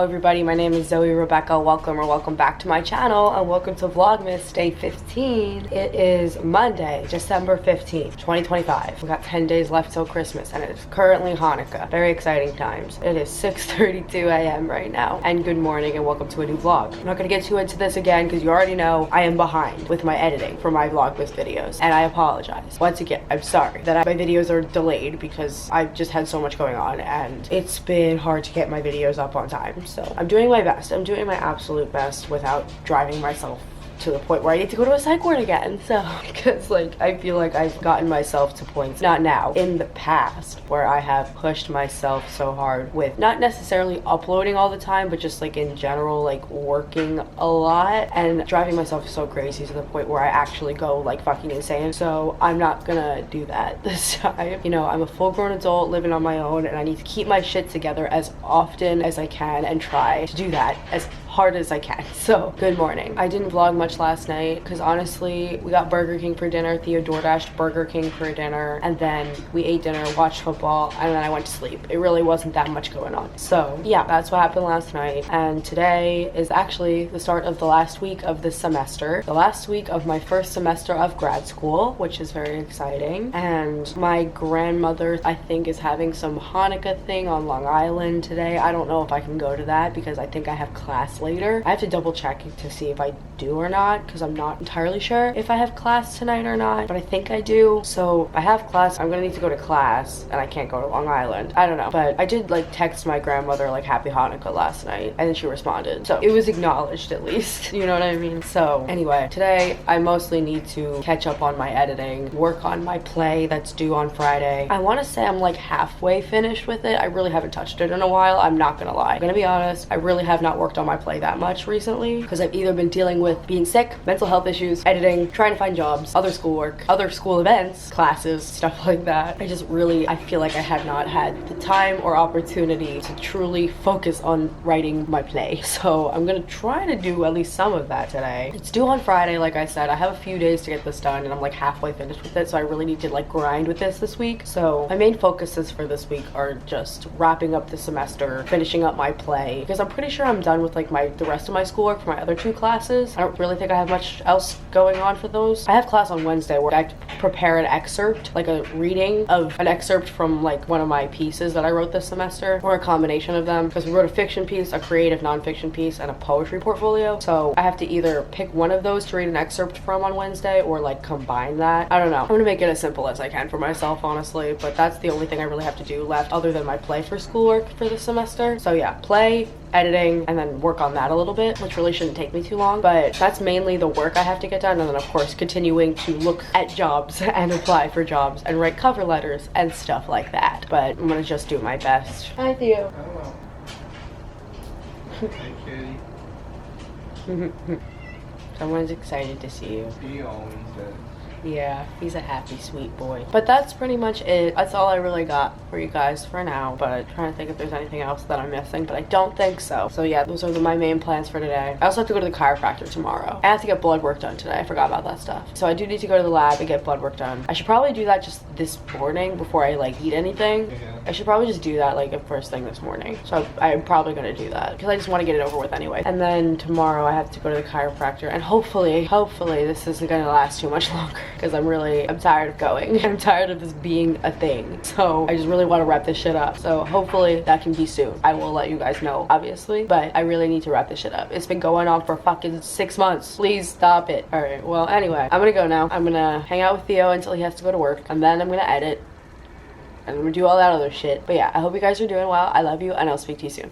Hello everybody, my name is Zoe Rebekah. Welcome back to my channel and welcome to Vlogmas Day 15. It is Monday, December 15th, 2025. We got 10 days left till Christmas and it is currently Hanukkah. Very exciting times. It is 6:32 a.m. right now. And good morning and welcome to a new vlog. I'm not gonna get too into this again because you already know I am behind with my editing for my Vlogmas videos. And I apologize. Once again, I'm sorry that my videos are delayed because I've just had so much going on and it's been hard to get my videos up on time. So I'm doing my best. I'm doing my absolute best without driving myself to the point where I need to go to a psych ward again. So because like I feel like I've gotten myself to points, not now, in the past, where I have pushed myself so hard with not necessarily uploading all the time, but just like in general, like working a lot and driving myself so crazy to the point where I actually go like fucking insane. So I'm not gonna do that this time. You know, I'm a full-grown adult living on my own and I need to keep my shit together as often as I can and try to do that as hard as I can. So good morning. I didn't vlog much last night because honestly we got Burger King for dinner. Theo DoorDashed Burger King for dinner and then we ate dinner, watched football, and then I went to sleep. It really wasn't that much going on. So yeah, that's what happened last night. And today is actually the start of the last week of this semester, the last week of my first semester of grad school, which is very exciting. And my grandmother, I think, is having some Hanukkah thing on Long Island today. I don't know if I can go to that because I think I have class later. I have to double check to see if I do or not because I'm not entirely sure if I have class tonight or not, but I think I do. So if I have class, I'm gonna need to go to class and I can't go to Long Island. I don't know, but I did like text my grandmother like happy Hanukkah last night and then she responded, so it was acknowledged at least. You know what I mean? So anyway, today I mostly need to catch up on my editing, work on my play that's due on Friday. I want to say I'm like halfway finished with it. I really haven't touched it in a while, I'm not gonna lie. I'm gonna be honest, I really have not worked on my play that much recently because I've either been dealing with being sick, mental health issues, editing, trying to find jobs, other schoolwork, other school events, classes, stuff like that. I feel like I have not had the time or opportunity to truly focus on writing my play. So I'm gonna try to do at least some of that today. It's due on Friday, like I said. I have a few days to get this done and I'm like halfway finished with it, so I really need to like grind with this week. So my main focuses for this week are just wrapping up the semester, finishing up my play, because I'm pretty sure I'm done with like the rest of my schoolwork for my other two classes. I don't really think I have much else going on for those. I have class on Wednesday where I have to prepare an excerpt, like a reading of an excerpt from like one of my pieces that I wrote this semester, or a combination of them, because we wrote a fiction piece, a creative nonfiction piece, and a poetry portfolio. So I have to either pick one of those to read an excerpt from on Wednesday or like combine that. I don't know. I'm gonna make it as simple as I can for myself, honestly, but that's the only thing I really have to do left other than my play for schoolwork for this semester. So yeah, play, editing, and then work on that a little bit, which really shouldn't take me too long, but that's mainly the work I have to get done. And then of course continuing to look at jobs and apply for jobs and write cover letters and stuff like that. But I'm gonna just do my best. Hi Theo. Hello. Hey kitty. Someone's excited to see you. He always does. Yeah, he's a happy, sweet boy. But that's pretty much it. That's all I really got for you guys for now. But I'm trying to think if there's anything else that I'm missing, but I don't think so. So yeah, those are my main plans for today. I also have to go to the chiropractor tomorrow. I have to get blood work done today. I forgot about that stuff. So I do need to go to the lab and get blood work done. I should probably do that just this morning before I like eat anything. Yeah. I should probably just do that like the first thing this morning. So I'm probably gonna do that because I just want to get it over with anyway. And then tomorrow I have to go to the chiropractor and hopefully this isn't gonna last too much longer because I'm tired of going. I'm tired of this being a thing. So I just really want to wrap this shit up. So hopefully that can be soon. I will let you guys know, obviously, but I really need to wrap this shit up. It's been going on for fucking 6 months. Please stop it. All right, well, anyway, I'm gonna go now. I'm gonna hang out with Theo until he has to go to work, and then I'm gonna edit, and I'm gonna do all that other shit. But yeah, I hope you guys are doing well. I love you, and I'll speak to you soon.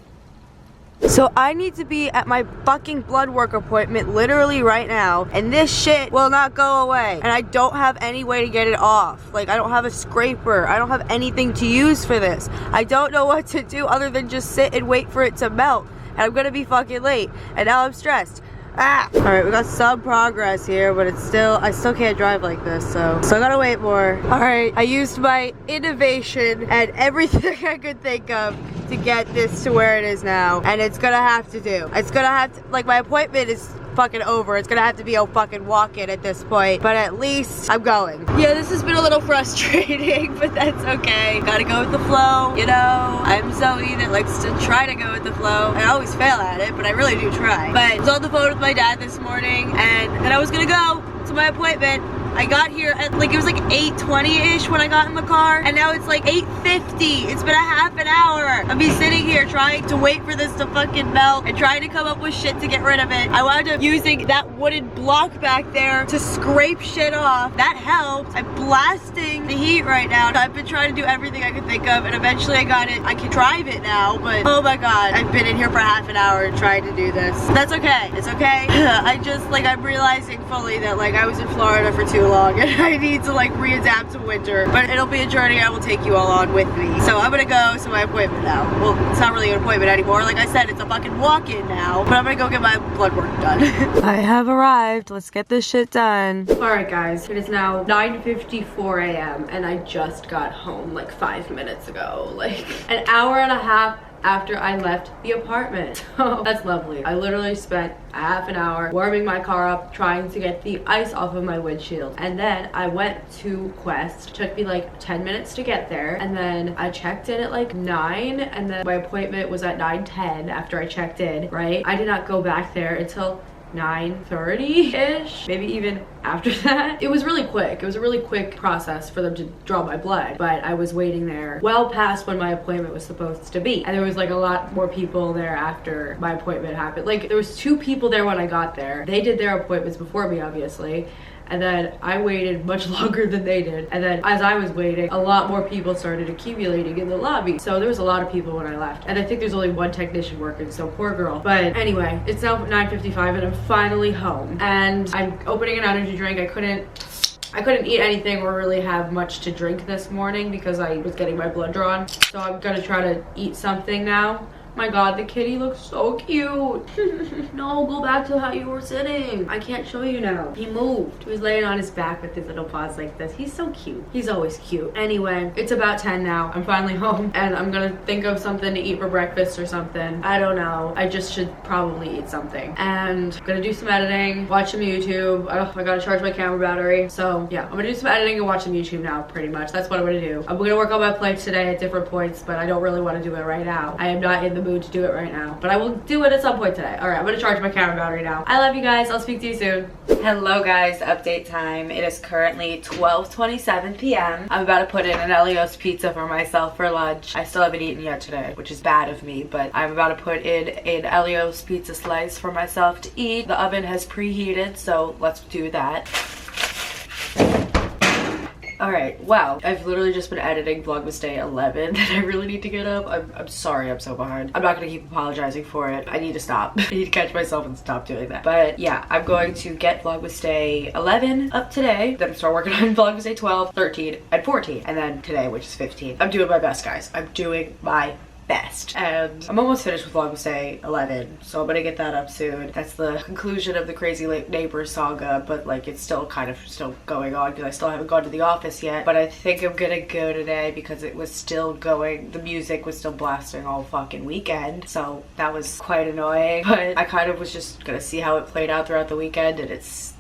So I need to be at my fucking blood work appointment literally right now, and this shit will not go away, and I don't have any way to get it off. Like, I don't have a scraper. I don't have anything to use for this. I don't know what to do other than just sit and wait for it to melt, and I'm gonna be fucking late, and now I'm stressed. Ah! Alright, we got some progress here, but I still can't drive like this, so I gotta wait more. Alright, I used my innovation and everything I could think of to get this to where it is now, and it's gonna have to do. It's gonna have to, like, my appointment is fucking over. It's gonna have to be a fucking walk-in at this point, but at least I'm going. Yeah, this has been a little frustrating, but that's okay. Gotta go with the flow, you know? I'm Zoe that likes to try to go with the flow. I always fail at it, but I really do try. But I was on the phone with my dad this morning, and then I was gonna go to my appointment. I got here at like, it was like 8:20-ish when I got in the car, and now it's like 8:50. It's been a half an hour. I've been sitting here trying to wait for this to fucking melt and trying to come up with shit to get rid of it. I wound up using that wooden block back there to scrape shit off. That helped. I'm blasting the heat right now. I've been trying to do everything I could think of, and eventually I got it. I can drive it now, but oh my god, I've been in here for half an hour trying to do this. That's okay. It's okay. I just, like, I'm realizing fully that, like, I was in Florida for too long and I need to, like, readapt to winter, but it'll be a journey I will take you all on with me. So I'm gonna go to my appointment now. Well, it's not really an appointment anymore. Like I said, it's a fucking walk-in now, but I'm gonna go get my blood work done. I have arrived. Let's get this shit done. All right, guys, it is now 9:54 a.m. and I just got home like 5 minutes ago, like an hour and a half after I left the apartment. So that's lovely. I literally spent a half an hour warming my car up, trying to get the ice off of my windshield. And then I went to Quest. Took me like 10 minutes to get there. And then I checked in at like 9, and then my appointment was at 9:10 after I checked in, right? I did not go back there until 9:30-ish, maybe even after that. It was really quick. It was a really quick process for them to draw my blood, but I was waiting there well past when my appointment was supposed to be. And there was like a lot more people there after my appointment happened. Like, there was 2 people there when I got there. They did their appointments before me, obviously. And then I waited much longer than they did. And then as I was waiting, a lot more people started accumulating in the lobby. So there was a lot of people when I left. And I think there's only 1 technician working, so poor girl. But anyway, it's now 9:55 and I'm finally home. And I'm opening an energy drink. I couldn't eat anything or really have much to drink this morning because I was getting my blood drawn. So I'm gonna try to eat something now. My god, the kitty looks so cute. No, go back to how you were sitting. I can't show you now. He moved. He was laying on his back with his little paws like this. He's so cute. He's always cute. Anyway, it's about 10 now. I'm finally home and I'm gonna think of something to eat for breakfast or something. I don't know. I just should probably eat something. And I'm gonna do some editing, watch some YouTube. Oh, I gotta charge my camera battery. So yeah, I'm gonna do some editing and watch some YouTube now, pretty much. That's what I'm gonna do. I'm gonna work on my plates today at different points, but I don't really want to do it right now. I am not in the mood to do it right now, but I will do it at some point today. All right, I'm gonna charge my camera battery now. I love you guys. I'll speak to you soon. Hello guys, update time. It is currently 12:27 p.m. I'm about to put in an Elio's pizza for myself for lunch. I still haven't eaten yet today, which is bad of me, but I'm about to put in an Elio's pizza slice for myself to eat. The oven has preheated, so let's do that. Alright, wow. I've literally just been editing Vlogmas Day 11 and I really need to get up. I'm sorry I'm so behind. I'm not gonna keep apologizing for it. I need to stop. I need to catch myself and stop doing that. But yeah, I'm going to get Vlogmas Day 11 up today, then start working on Vlogmas Day 12, 13, and 14, and then today, which is 15. I'm doing my best, guys. I'm doing my best. And I'm almost finished with Vlogmas Day 11, so I'm gonna get that up soon. That's the conclusion of the Crazy Neighbor saga, but like it's still kind of still going on because I still haven't gone to the office yet. But I think I'm gonna go today because it was still going, the music was still blasting all fucking weekend, so that was quite annoying. But I kind of was just gonna see how it played out throughout the weekend, and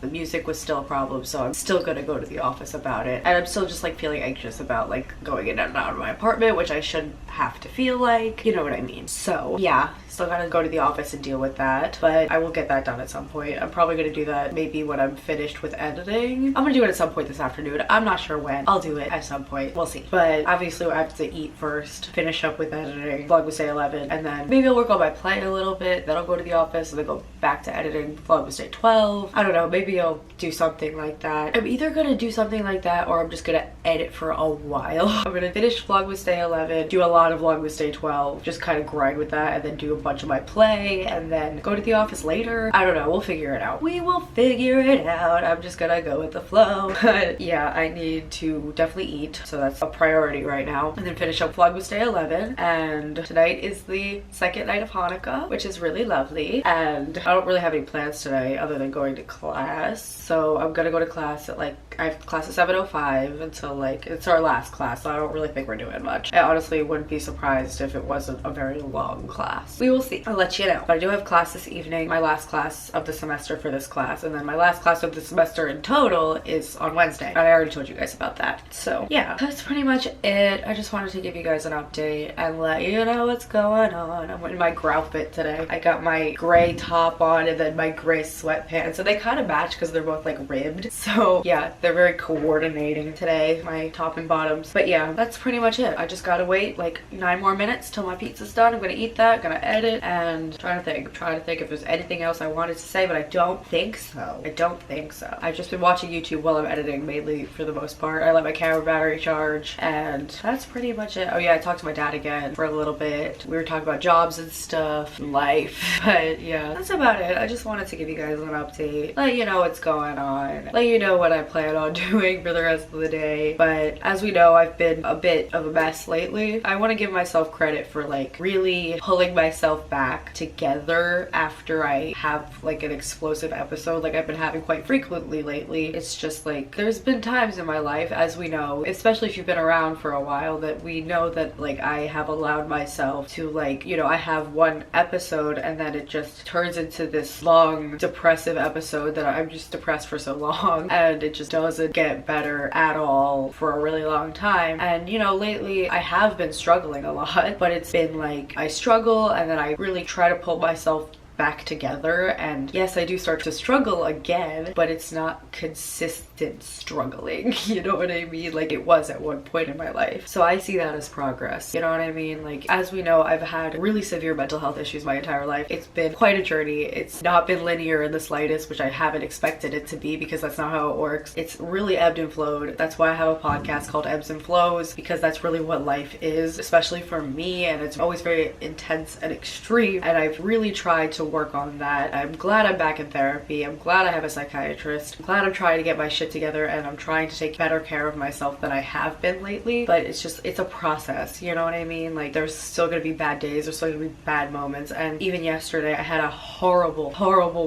the music was still a problem, so I'm still gonna go to the office about it. And I'm still just like feeling anxious about like going in and out of my apartment, which I shouldn't have to feel like, you know what I mean. So yeah, still gotta go to the office and deal with that, but I will get that done at some point. I'm probably gonna do that maybe when I'm finished with editing. I'm gonna do it at some point this afternoon. I'm not sure when. I'll do it at some point. We'll see. But obviously I have to eat first, finish up with editing, Vlogmas Day 11, and then maybe I'll work on my play a little bit, then I'll go to the office and then go back to editing Vlogmas Day 12. I don't know, maybe I'll do something like that. I'm either gonna do something like that or I'm just gonna edit for a while. I'm gonna finish Vlogmas Day 11, do a lot of Vlogmas Day 12, just kind of grind with that, and then do a bunch of my play, and then go to the office later. I don't know, we'll figure it out. We will figure it out. I'm just gonna go with the flow. But yeah, I need to definitely eat, so that's a priority right now, and then finish up Vlogmas Day 11. And tonight is the second night of Hanukkah, which is really lovely, and I don't really have any plans today other than going to class. So I'm gonna go to class at like, I have class at 7:05 until like, it's our last class, so I don't really think we're doing much. I honestly wouldn't be surprised if it it wasn't a very long class. We will see. I'll let you know. But I do have class this evening, my last class of the semester for this class, and then my last class of the semester in total is on Wednesday. And I already told you guys about that. So yeah, that's pretty much it. I just wanted to give you guys an update and let you know what's going on. I'm in my outfit today. I got my gray top on and then my gray sweatpants. So they kind of match because they're both like ribbed. So yeah, they're very coordinating today, my top and bottoms. But yeah, that's pretty much it. I just gotta wait like 9 more minutes till my pizza's done. I'm gonna eat that, gonna edit, and trying to think if there's anything else I wanted to say, but I don't think so. I've just been watching YouTube while I'm editing, mainly for the most part. I let my camera battery charge, and that's pretty much it. Oh yeah, I talked to my dad again for a little bit. We were talking about jobs and stuff, life, but yeah, that's about it. I just wanted to give you guys an update, let you know what's going on, let you know what I plan on doing for the rest of the day. But as we know, I've been a bit of a mess lately. I want to give myself credit for like really pulling myself back together after I have like an explosive episode like I've been having quite frequently lately. It's just like there's been times in my life, as we know, especially if you've been around for a while, that we know that like I have allowed myself to like, you know, I have one episode and then it just turns into this long depressive episode that I'm just depressed for so long and it just doesn't get better at all for a really long time. And you know, lately I have been struggling a lot, but it's been like I struggle and then I really try to pull myself back together, and yes, I do start to struggle again, but it's not consistent struggling, you know what I mean, like it was at one point in my life. So I see that as progress, you know what I mean. Like, as we know, I've had really severe mental health issues my entire life. It's been quite a journey. It's not been linear in the slightest, which I haven't expected it to be, because that's not how it works. It's really ebbed and flowed. That's why I have a podcast called Ebbs and Flows, because that's really what life is, especially for me, and it's always very intense and extreme, and I've really tried to work on that. I'm glad I'm back in therapy. I'm glad I have a psychiatrist. I'm glad I'm trying to get my shit together, and I'm trying to take better care of myself than I have been lately. But it's just, it's a process, you know what I mean? Like, there's still gonna be bad days, there's still gonna be bad moments, and even yesterday I had a horrible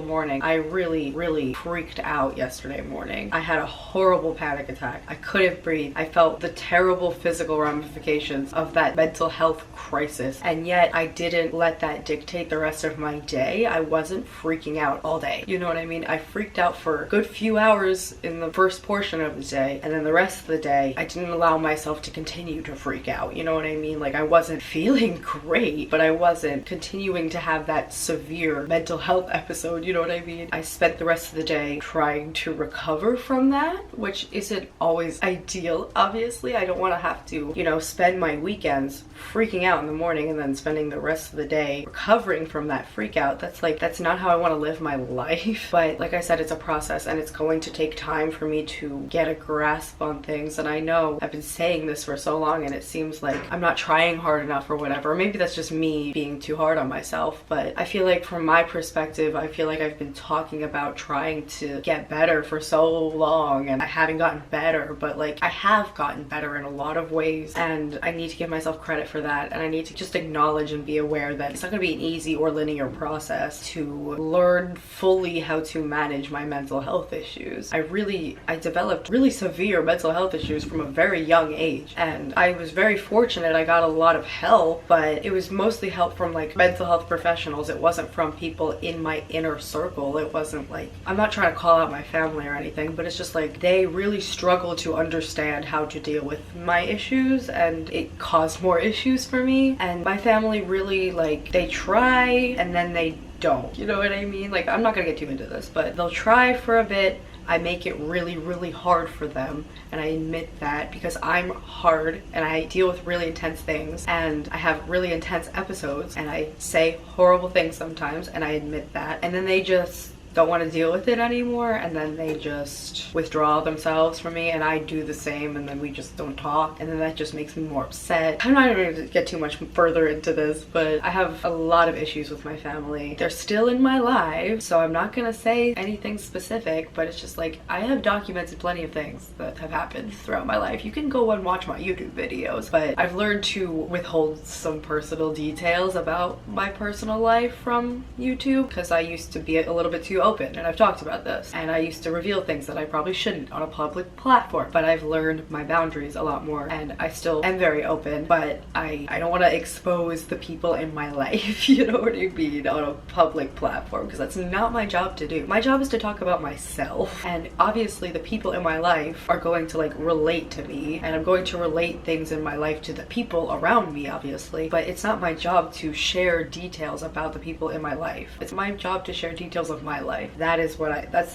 morning. I really freaked out yesterday morning. I had a horrible panic attack. I couldn't breathe. I felt the terrible physical ramifications of that mental health crisis, and yet I didn't let that dictate the rest of my day. I wasn't freaking out all day. You know what I mean? I freaked out for a good few hours in the first portion of the day, and then the rest of the day, I didn't allow myself to continue to freak out. You know what I mean? Like, I wasn't feeling great, but I wasn't continuing to have that severe mental health episode. You know what I mean? I spent the rest of the day trying to recover from that, which isn't always ideal, obviously. I don't want to have to, you know, spend my weekends freaking out in the morning and then spending the rest of the day recovering from that freak out. That's not how I want to live my life. But like I said, it's a process, and it's going to take time for me to get a grasp on things. And I know I've been saying this for so long, and it seems like I'm not trying hard enough or whatever. Maybe that's just me being too hard on myself, but I feel like from my perspective, I feel like I've been talking about trying to get better for so long, and I haven't gotten better, but like I have gotten better in a lot of ways, and I need to give myself credit for that, and I need to just acknowledge and be aware that it's not going to be an easy or linear process to learn fully how to manage my mental health issues. I developed really severe mental health issues from a very young age, and I was very fortunate. I got a lot of help, but it was mostly help from like mental health professionals. It wasn't from people in my inner circle. It wasn't like, I'm not trying to call out my family or anything, but it's just like they really struggled to understand how to deal with my issues, and it caused more issues for me. And my family really, like, they try and then they don't, you know what I mean? Like, I'm not gonna get too into this, but they'll try for a bit. I make it really hard for them, and I admit that, because I'm hard and I deal with really intense things, and I have really intense episodes, and I say horrible things sometimes, and I admit that, and then they just don't want to deal with it anymore, and then they just withdraw themselves from me, and I do the same, and then we just don't talk, and then that just makes me more upset. I'm not even going to get too much further into this, but I have a lot of issues with my family. They're still in my life, so I'm not going to say anything specific, but it's just like, I have documented plenty of things that have happened throughout my life. You can go and watch my YouTube videos, but I've learned to withhold some personal details about my personal life from YouTube, because I used to be a little bit too open, and I've talked about this, and I used to reveal things that I probably shouldn't on a public platform, but I've learned my boundaries a lot more, and I still am very open, but I don't want to expose the people in my life, you know what I mean, on a public platform, because that's not my job to do. My job is to talk about myself, and obviously the people in my life are going to like relate to me, and I'm going to relate things in my life to the people around me, obviously, but it's not my job to share details about the people in my life. It's my job to share details of my life. That's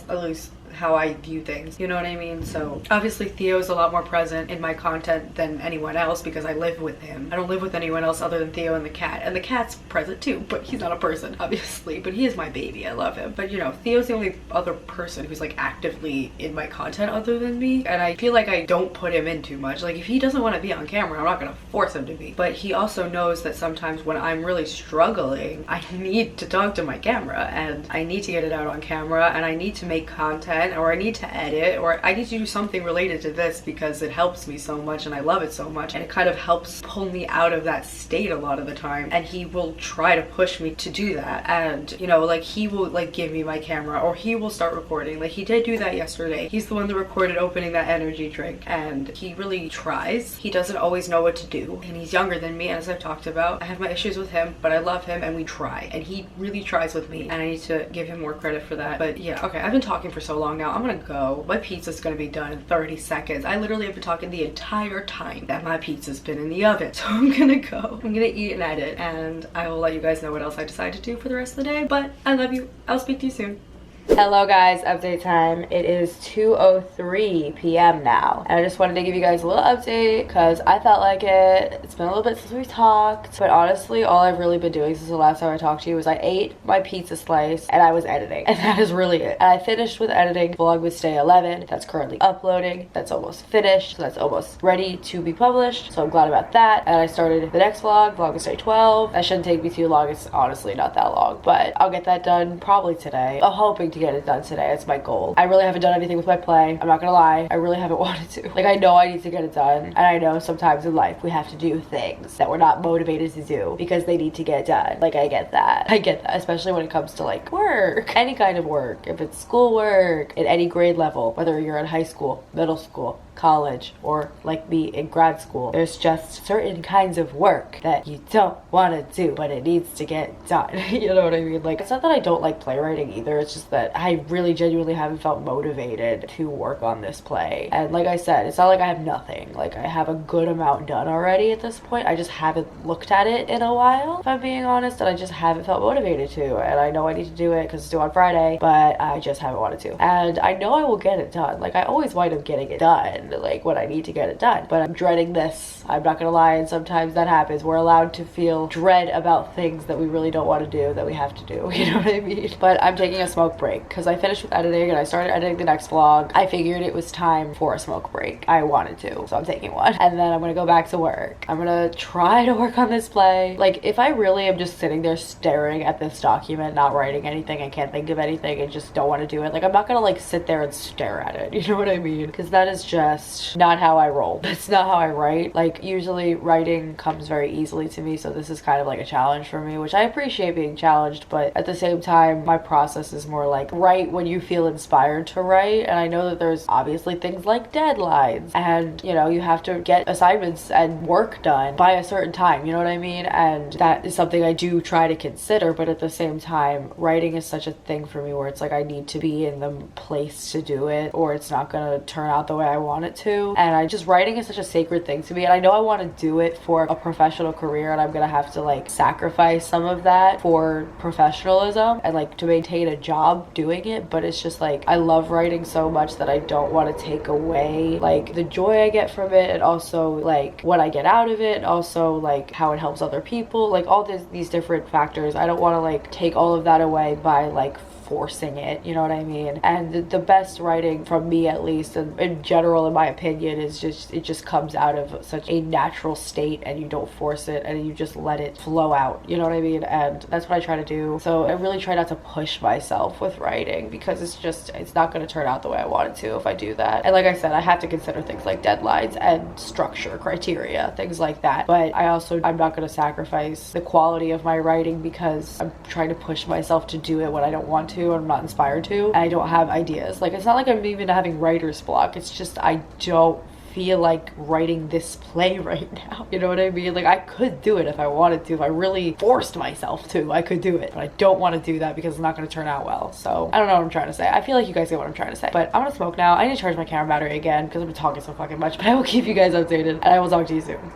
at least how I view things, you know what I mean? So obviously Theo's a lot more present in my content than anyone else because I live with him. I don't live with anyone else other than Theo and the cat, and the cat's present too, but he's not a person obviously, but he is my baby. I love him, but you know, Theo's the only other person who's like actively in my content other than me, and I feel like I don't put him in too much. Like if he doesn't want to be on camera, I'm not gonna force him to be, but he also knows that sometimes when I'm really struggling, I need to talk to my camera, and I need to get it out on camera, and I need to make content, or I need to edit, or I need to do something related to this because it helps me so much and I love it so much, and it kind of helps pull me out of that state a lot of the time, and he will try to push me to do that. And you know, like he will like give me my camera, or he will start recording. Like he did do that yesterday. He's the one that recorded opening that energy drink, and he really tries. He doesn't always know what to do, and he's younger than me, as I've talked about. I have my issues with him, but I love him and we try, and he really tries with me, and I need to give him more credit for that. But yeah, okay, I've been talking for so long now. I'm gonna go. My pizza's gonna be done in 30 seconds. I literally have been talking the entire time that my pizza's been in the oven. So I'm gonna go. I'm gonna eat and edit, and I will let you guys know what else I decide to do for the rest of the day. But I love you. I'll speak to you soon. Hello guys, update time. It is 2:03 p.m. now, and I just wanted to give you guys a little update because I felt like it. It's been a little bit since we talked, but honestly all I've really been doing since the last time I talked to you was I ate my pizza slice and I was editing, and that is really it. And I finished with editing Vlogmas Day 11. That's currently uploading. That's almost finished, so that's almost ready to be published, so I'm glad about that. And I started the next vlog, Vlogmas Day 12. That shouldn't take me too long. It's honestly not that long, but I'll get that done probably today. I'm hoping to get it done today. It's my goal. I really haven't done anything with my play. I'm not gonna lie. I really haven't wanted to. Like I know I need to get it done, and I know sometimes in life we have to do things that we're not motivated to do because they need to get done. Like I get that. I get that, especially when it comes to like work, any kind of work. If it's school work at any grade level, whether you're in high school, middle school, college, or like me in grad school, there's just certain kinds of work that you don't want to do, but it needs to get done. You know what I mean? Like it's not that I don't like playwriting either, it's just that I really genuinely haven't felt motivated to work on this play. And like I said, it's not like I have nothing. Like I have a good amount done already at this point. I just haven't looked at it in a while, if I'm being honest, and I just haven't felt motivated to. And I know I need to do it because it's due on Friday, but I just haven't wanted to. And I know I will get it done. Like I always wind up getting it done like when I need to get it done, but I'm dreading this. I'm not gonna lie, and sometimes that happens. We're allowed to feel dread about things that we really don't want to do that we have to do, you know what I mean? But I'm taking a smoke break because I finished with editing and I started editing the next vlog. I figured it was time for a smoke break. I wanted to, so I'm taking one, and then I'm gonna go back to work. I'm gonna try to work on this play. Like if I really am just sitting there staring at this document, not writing anything, I can't think of anything and just don't want to do it, like I'm not gonna like sit there and stare at it, you know what I mean? Because that is just not how I roll. That's not how I write. Like usually writing comes very easily to me, so this is kind of like a challenge for me, which I appreciate being challenged, but at the same time my process is more like write when you feel inspired to write. And I know that there's obviously things like deadlines, and you know, you have to get assignments and work done by a certain time, you know what I mean? And that is something I do try to consider, but at the same time writing is such a thing for me where it's like I need to be in the place to do it or it's not gonna turn out the way I want it to. And I just, writing is such a sacred thing to me, and I know I want to do it for a professional career, and I'm gonna have to like sacrifice some of that for professionalism and like to maintain a job doing it. But it's just like I love writing so much that I don't want to take away like the joy I get from it, and also like what I get out of it, and also like how it helps other people, like all these different factors. I don't want to like take all of that away by like forcing it, you know what I mean? And the best writing from me, at least, and in general in my opinion, is just it just comes out of such a natural state, and you don't force it and you just let it flow out, you know what I mean? And that's what I try to do. So I really try not to push myself with writing because it's not going to turn out the way I want it to if I do that. And like I said, I have to consider things like deadlines and structure, criteria, things like that. But I'm not going to sacrifice the quality of my writing because I'm trying to push myself to do it when I don't want to. to, I'm not inspired to, and I don't have ideas. Like, it's not like I'm even having writer's block. It's just I don't feel like writing this play right now. You know what I mean? Like, I could do it if I wanted to. If I really forced myself to, I could do it. But I don't want to do that because it's not going to turn out well. So I don't know what I'm trying to say. I feel like you guys get what I'm trying to say. But I'm gonna smoke now. I need to charge my camera battery again because I've been talking so fucking much. But I will keep you guys updated, and I will talk to you soon.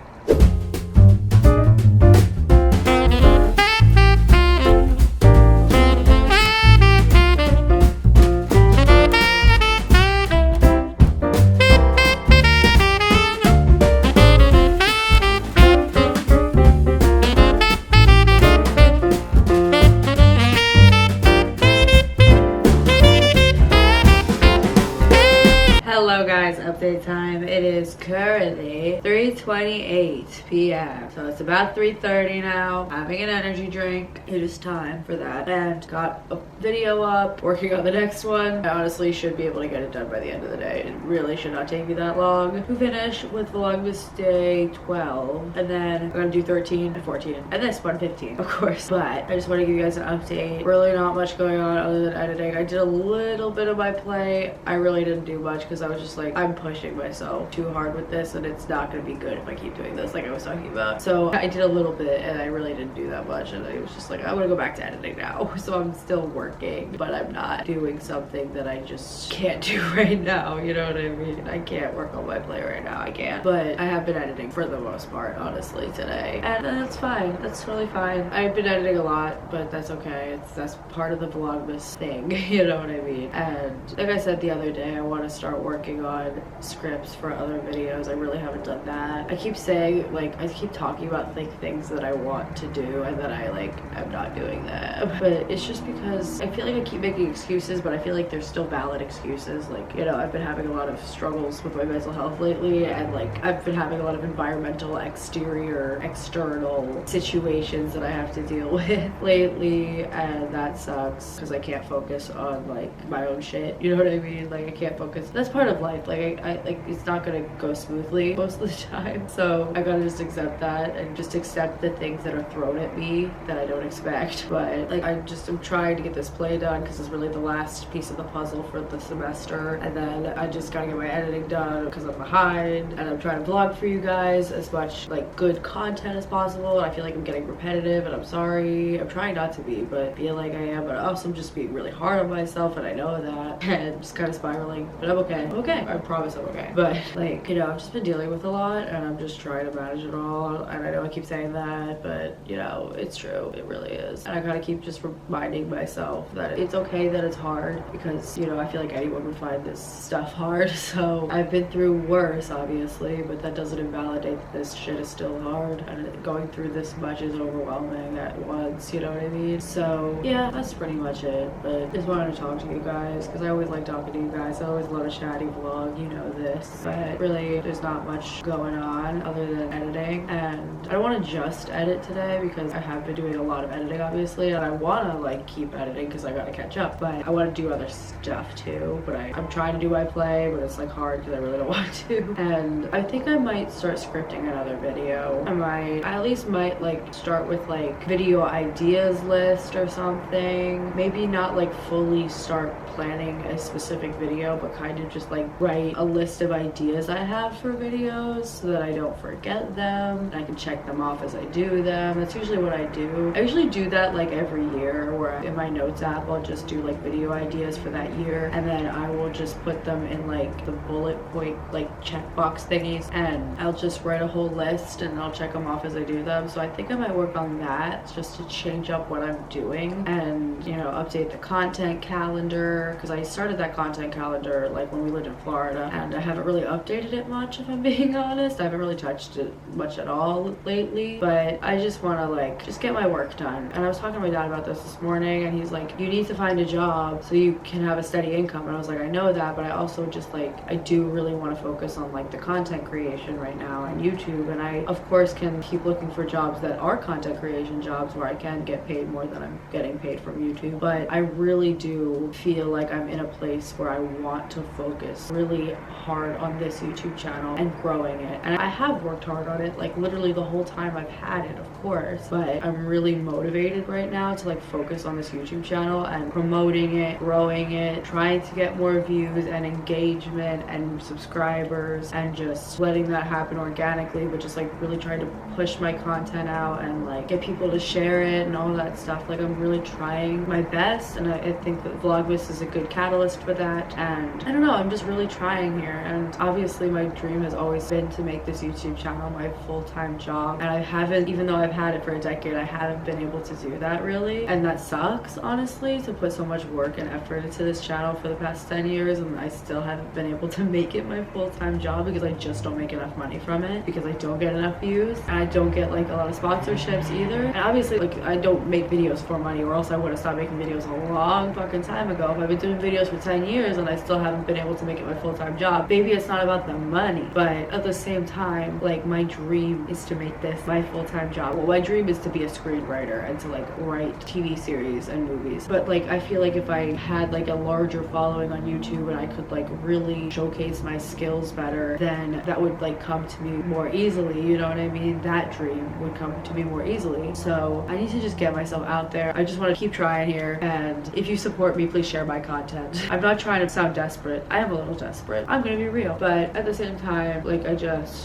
Hello guys, update time. It is currently 3:28 p.m. So it's about 3:30 now. Having an energy drink. It is time for that. And got a video up, working on the next one. I honestly should be able to get it done by the end of the day. It really should not take me that long to finish with vlogmas day 12. And then I'm gonna do 13 and 14. And this one 15, of course. But I just want to give you guys an update. Really not much going on other than editing. I did a little bit of my play. I really didn't do much because I was just like, I'm pushing myself too hard with this and it's not gonna be good if I keep doing this like I was talking about. So I did a little bit and I really didn't do that much, and I was just like, I want to go back to editing now. So I'm still working, but I'm not doing something that I just can't do right now. You know what I mean? I can't work on my play right now. I can't. But I have been editing for the most part, honestly, today. And that's fine. That's totally fine. I've been editing a lot, but that's okay. That's part of the vlogmas thing. You know what I mean? And like I said the other day, I want to start working on scripts for other videos. I really haven't done that. I keep saying, like, I keep talking about like things that I want to do and then I like am not doing them. But it's just because I feel like I keep making excuses, but I feel like there's still valid excuses. Like, you know, I've been having a lot of struggles with my mental health lately, and like I've been having a lot of environmental, exterior, external situations that I have to deal with lately, and that sucks because I can't focus on like my own shit. You know what I mean? Like, I can't focus. That's part of life. Like, I like, it's not gonna go smoothly most of the time. So I gotta just accept that and just accept the things that are thrown at me that I don't expect. But like, I'm trying to get this play done because it's really the last piece of the puzzle for the semester, and then I just gotta get my editing done because I'm behind, and I'm trying to vlog for you guys as much like good content as possible. I feel like I'm getting repetitive, and I'm sorry. I'm trying not to be, but I feel like I am. But also I'm just being really hard on myself, and I know that, and just kind of spiraling. But I'm okay. I'm okay. I promise I'm okay. But like, you know, I've just been dealing with a lot, and I'm just trying to manage it all. And I know I keep saying that, but you know, it's true. It really is. And I gotta keep just reminding myself that it's okay that it's hard, because, you know, I feel like anyone would find this stuff hard. So I've been through worse, obviously, but that doesn't invalidate that this shit is still hard, and going through this much is overwhelming at once. You know what I mean? So yeah, that's pretty much it. But I just wanted to talk to you guys because I always like talking to you guys. I always love a chatty vlog, you know this. But really, there's not much going on other than editing, and I don't want to just edit today because I have been doing a lot of editing, obviously, and I want to like keep editing because I gotta catch up. But I want to do other stuff too. But I'm trying to do my play, but it's like hard because I really don't want to. And I think I might start scripting another video. I at least might like start with like video ideas list or something. Maybe not like fully start planning a specific video, but kind of just like write a list of ideas I have for videos so that I don't forget them and I can check them off as I do them. That's usually what I do. I usually do that like every year, where in my notes app I'll just do like video ideas for that year, and then I will just put them in like the bullet point like checkbox thingies, and I'll just write a whole list and I'll check them off as I do them. So I think I might work on that just to change up what I'm doing and, you know, update the content calendar, because I started that content calendar like when we lived in Florida, and I haven't really updated it much, if I'm being honest. I haven't really touched it much at all lately, but I just want to like just get my work done. And I was talking to my dad about this morning, and he's like, you need to find a job so you can have a steady income. And I was like, I know that, but I also just like, I do really want to focus on like the content creation right now on YouTube, and I of course can keep looking for jobs that are content creation jobs where I can get paid more than I'm getting paid from YouTube. But I really do feel like I'm in a place where I want to focus really really hard on this YouTube channel and growing it. And I have worked hard on it, like literally the whole time I've had it, of course. But I'm really motivated right now to like focus on this YouTube channel and promoting it, growing it, trying to get more views and engagement and subscribers, and just letting that happen organically, but just like really trying to push my content out and like get people to share it and all that stuff. Like I'm really trying my best, and I think that vlogmas is a good catalyst for that. And I don't know, I'm just really trying here. And obviously my dream has always been to make this YouTube channel my full-time job, and I haven't, even though I've had it for a decade, I haven't been able to do that really, and that sucks honestly, to put so much work and effort into this channel for the past 10 years and I still haven't been able to make it my full-time job because I just don't make enough money from it, because I don't get enough views and I don't get like a lot of sponsorships either. And obviously like I don't make videos for money, or else I would have stopped making videos a long fucking time ago. If I've been doing videos for 10 years and I still haven't been able to make it my full-time job, maybe it's not about the money, but at the same time, like my dream is to make this my full-time job. Well, my dream is to be a screenwriter and to like write TV series and movies. But like I feel like if I had like a larger following on YouTube and I could like really showcase my skills better, then that would like come to me more easily, you know what I mean? That dream would come to me more easily. So I need to just get myself out there. I just want to keep trying here, and if you support me, please share my content. I'm not trying to sound desperate. I am a little desperate, I'm gonna be real, but at the same time, like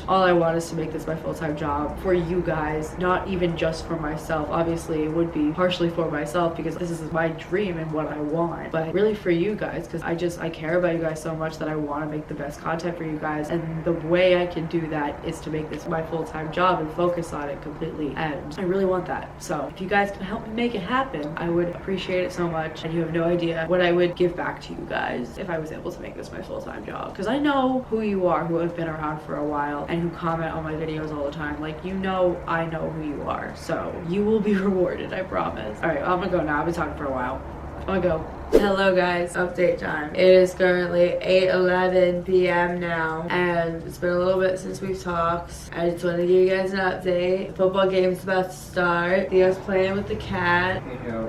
all I want is to make this my full-time job for you guys, not even just for myself. Obviously it would be partially for myself because this is my dream and what I want, but really for you guys, because I care about you guys so much that I want to make the best content for you guys, and the way I can do that is to make this my full-time job and focus on it completely, and I really want that. So if you guys can help me make it happen, I would appreciate it so much, and you have no idea what I would give back to you guys if I was able to make this my full-time job, because I know who you are, who have been around for a while and who comment on my videos all the time. Like, you know, I know who you are, so you will be rewarded, I promise. All right, I'm gonna go now. I've been talking for a while. I'm gonna go. Hello guys, update time. It is currently 8:11 p.m. now, and it's been a little bit since we've talked. I just wanted to give you guys an update. Football game's about to start. Theo's playing with the cat.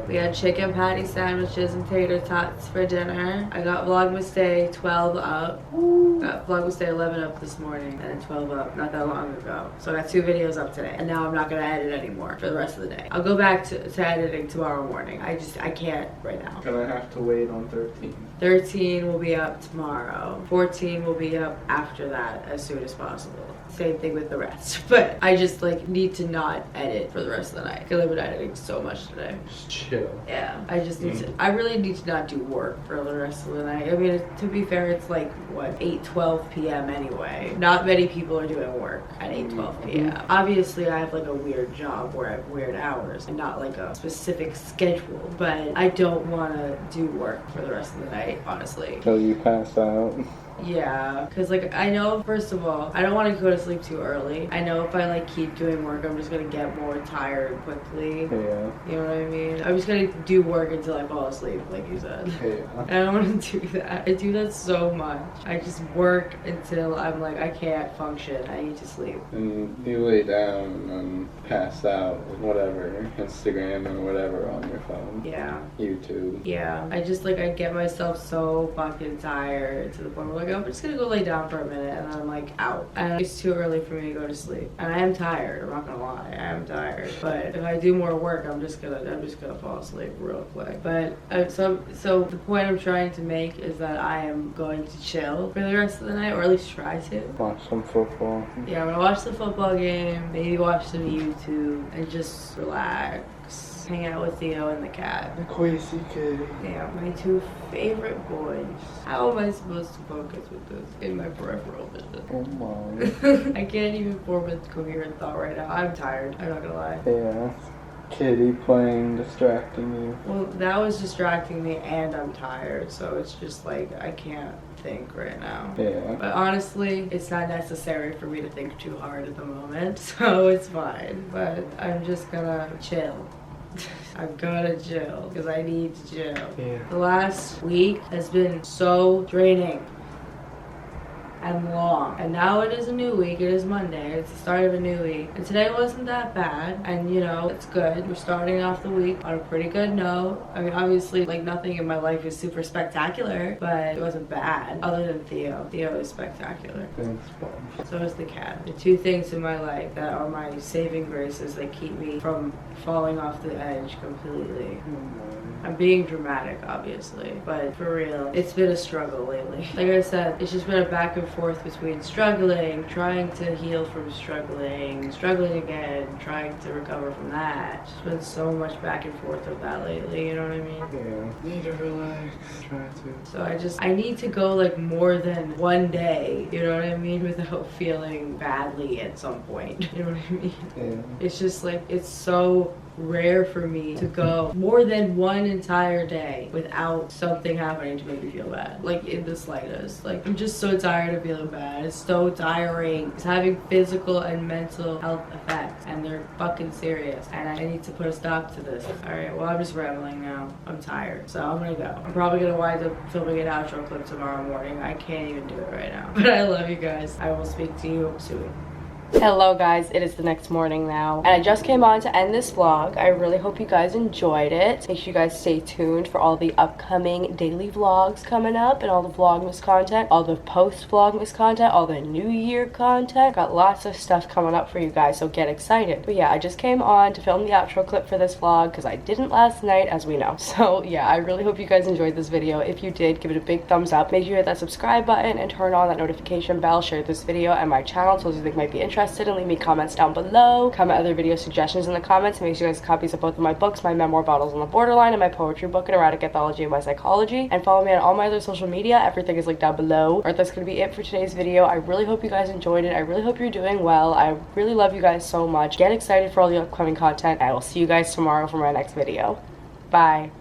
We had chicken patty sandwiches and tater tots for dinner. I got Vlogmas Day 12 up. Got Vlogmas Day 11 up this morning, and then 12 up not that long ago. So I got 2 videos up today, and now I'm not gonna edit anymore for the rest of the day. I'll go back to editing tomorrow morning. I can't right now. Gonna have to wait on 13. 13 will be up tomorrow. 14 will be up after that as soon as possible. Same thing with the rest. But I just like need to not edit for the rest of the night because I've been editing so much today. Just chill. Yeah, I just need to, I really need to not do work for the rest of the night. I mean, to be fair, it's like, what, 8:12 p.m. anyway. Not many people are doing work at 8:12 p.m. Obviously, I have like a weird job where I have weird hours and not like a specific schedule, but I don't want to do work for the rest of the night, honestly. Till you pass out. Yeah, because like I know, first of all, I don't want to go to sleep too early. I know if I like keep doing work, I'm just gonna get more tired quickly. Yeah. You know what I mean? I'm just gonna do work until I fall asleep, like you said. Yeah. I don't want to do that. I do that so much. I just work until I'm like, I can't function. I need to sleep. And you lay down and pass out with whatever, Instagram or whatever on your phone. Yeah. YouTube. Yeah. I just like, I get myself so fucking tired to the point where like, I'm just gonna go lay down for a minute and then I'm like out. And it's too early for me to go to sleep. And I am tired, I'm not gonna lie, I am tired. But if I do more work, I'm just gonna fall asleep real quick. But so the point I'm trying to make is that I am going to chill for the rest of the night, or at least try to. Watch some football. Yeah, I'm gonna watch the football game, maybe watch some YouTube, and just relax. Hang out with Theo and the cat. The Quasi kitty. Yeah, my 2 favorite boys. How am I supposed to focus with this in my peripheral vision? Oh my. I can't even form a coherent thought right now. I'm tired, I'm not gonna lie. Yeah. Kitty playing, distracting you. Well, that was distracting me and I'm tired, so it's just like I can't think right now. Yeah. But honestly, it's not necessary for me to think too hard at the moment, so it's fine. But I'm just gonna chill. I'm gonna chill because I need to chill. Yeah. The last week has been so draining. and long. And now it is a new week. It is Monday. It's the start of a new week. And today wasn't that bad. And you know, it's good. We're starting off the week on a pretty good note. I mean, obviously, like, nothing in my life is super spectacular, but it wasn't bad. Other than Theo. Theo is spectacular. Thanks, Bob. So is the cat. The two things in my life that are my saving graces that keep me from falling off the edge completely. I'm being dramatic, obviously, but for real, it's been a struggle lately. Like I said, it's just been a back and forth between struggling, trying to heal from struggling, struggling again, trying to recover from that. It's been so much back and forth of that lately, you know what I mean? Yeah. Need to relax. Try to. So I need to go like more than one day, you know what I mean, without feeling badly at some point, you know what I mean? Yeah. It's just like, it's so rare for me to go more than one entire day without something happening to make me feel bad, like in the slightest. Like, I'm just so tired of feeling bad. It's so tiring. It's having physical and mental health effects, and they're fucking serious, and I need to put a stop to this. All right, well, I'm just rambling now. I'm tired, so I'm gonna go. I'm probably gonna wind up filming an outro clip tomorrow morning. I can't even do it right now, but I love you guys. I will speak to you soon. Hello guys, it is the next morning now, and I just came on to end this vlog. I really hope you guys enjoyed it. Make sure you guys stay tuned for all the upcoming daily vlogs coming up, and all the vlogmas content, all the post vlogmas content, all the new year content. Got lots of stuff coming up for you guys, so get excited. But yeah, I just came on to film the outro clip for this vlog because I didn't last night, as we know. So yeah, I really hope you guys enjoyed this video. If you did, give it a big thumbs up. Make sure you hit that subscribe button and turn on that notification bell. Share this video and my channel to those you think might be interested, and leave me comments down below. Comment other video suggestions in the comments, and make sure you guys have copies of both of my books, my memoir Bottles on the Borderline, and my poetry book, An Erotic Anthology of My Psychology. And follow me on all my other social media. Everything is linked down below. Alright, that's gonna be it for today's video. I really hope you guys enjoyed it. I really hope you're doing well. I really love you guys so much. Get excited for all the upcoming content. I will see you guys tomorrow for my next video. Bye.